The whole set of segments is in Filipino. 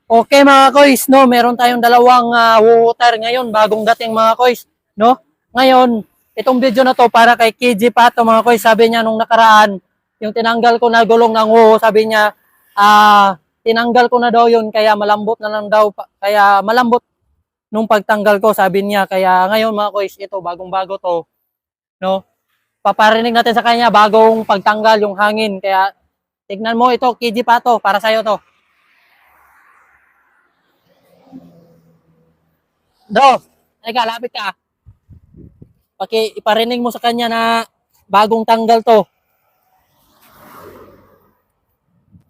Okay mga koys, no, meron tayong dalawang water ngayon, bagong dating mga koys, no? Ngayon, itong video na to para kay KG Pato mga koys, sabi niya nung nakaraan, yung tinanggal ko na gulong ng wuho, sabi niya, tinanggal ko na daw yun, kaya malambot na lang daw, kaya malambot nung pagtanggal ko, sabi niya, kaya ngayon mga koys, ito, bagong-bago to, no? Paparinig natin sa kanya, bagong pagtanggal yung hangin, kaya tignan mo ito, KG Pato, para sa'yo to. Do, ay lapit ka. Iparinig mo sa kanya na bagong tanggal to.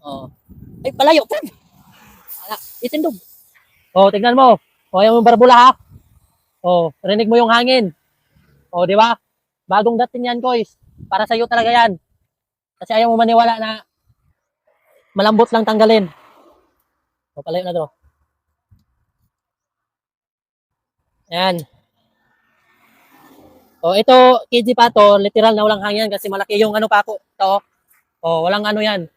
Oh. Ay, palayo. Itindog. Oh, tignan mo. Oh, yung barbula ha. Oh, rinig mo yung hangin. Oh, di ba? Bagong dating yan, Koys. Para sa iyo talaga yan. Kasi ayaw mo maniwala na malambot lang tanggalin. Oh, palayo na to. Yan. Oh, ito, KG Pato, literal na walang hangin kasi malaki yung ano pa ako. Ito. Oh, walang ano yan.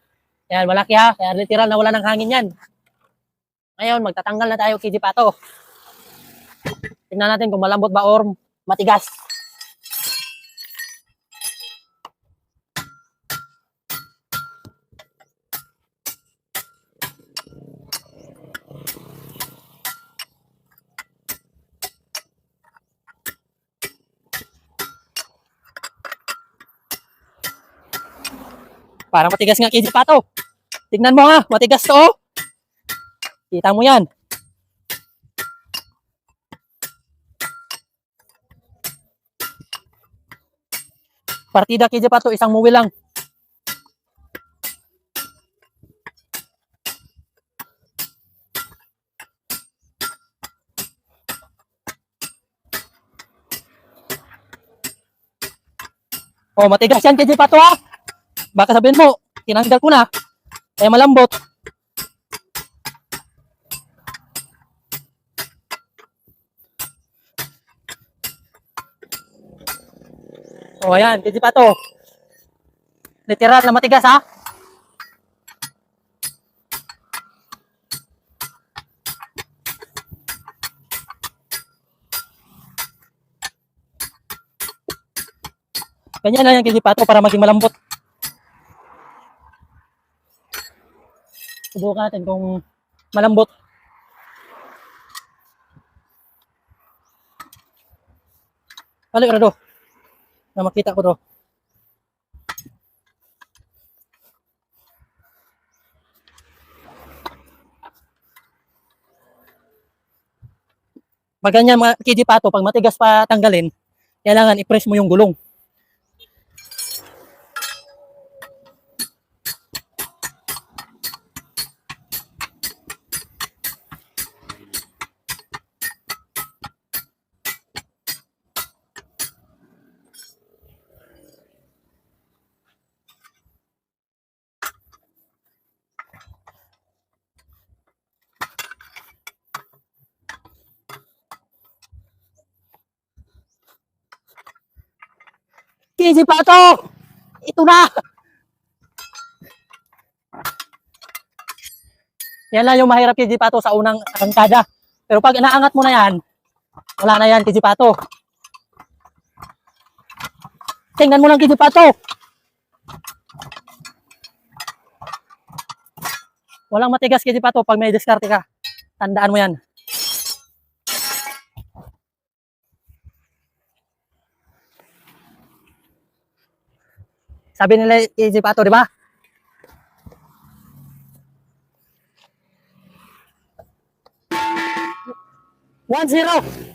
Yan, malaki ha. Kaya literal na wala ng hangin yan. Ngayon, magtatanggal na tayo, KG Pato. Tingnan natin kung malambot ba or matigas. Parang matigas nga, KG Pato. Tignan mo ha, matigas to. Oh. Kita mo yan. Partida KG Pato, isang muwi lang. Oh, matigas yan KG Pato ha. Baka sabihin mo, tinanggal ko na. Kaya malambot. Oh, ayan, KG Pato. Literal na matigas ha. Ganyan lang yan KG Pato para maging malambot. Subukan natin kung malambot. Balik na do. Na makita ko do. Pag ganyan mga KG Pato, pag matigas pa tanggalin, kailangan i-press mo yung gulong. KG Pato! Ito na! Yan lang yung mahirap KG Pato sa unang arangkada. Pero pag inaangat mo na yan, wala na yan KG Pato. Tingnan mo lang KG Pato. Walang matigas KG Pato pag may diskarte ka. Tandaan mo yan. Sabi nila KG Pato, di ba? 1-0.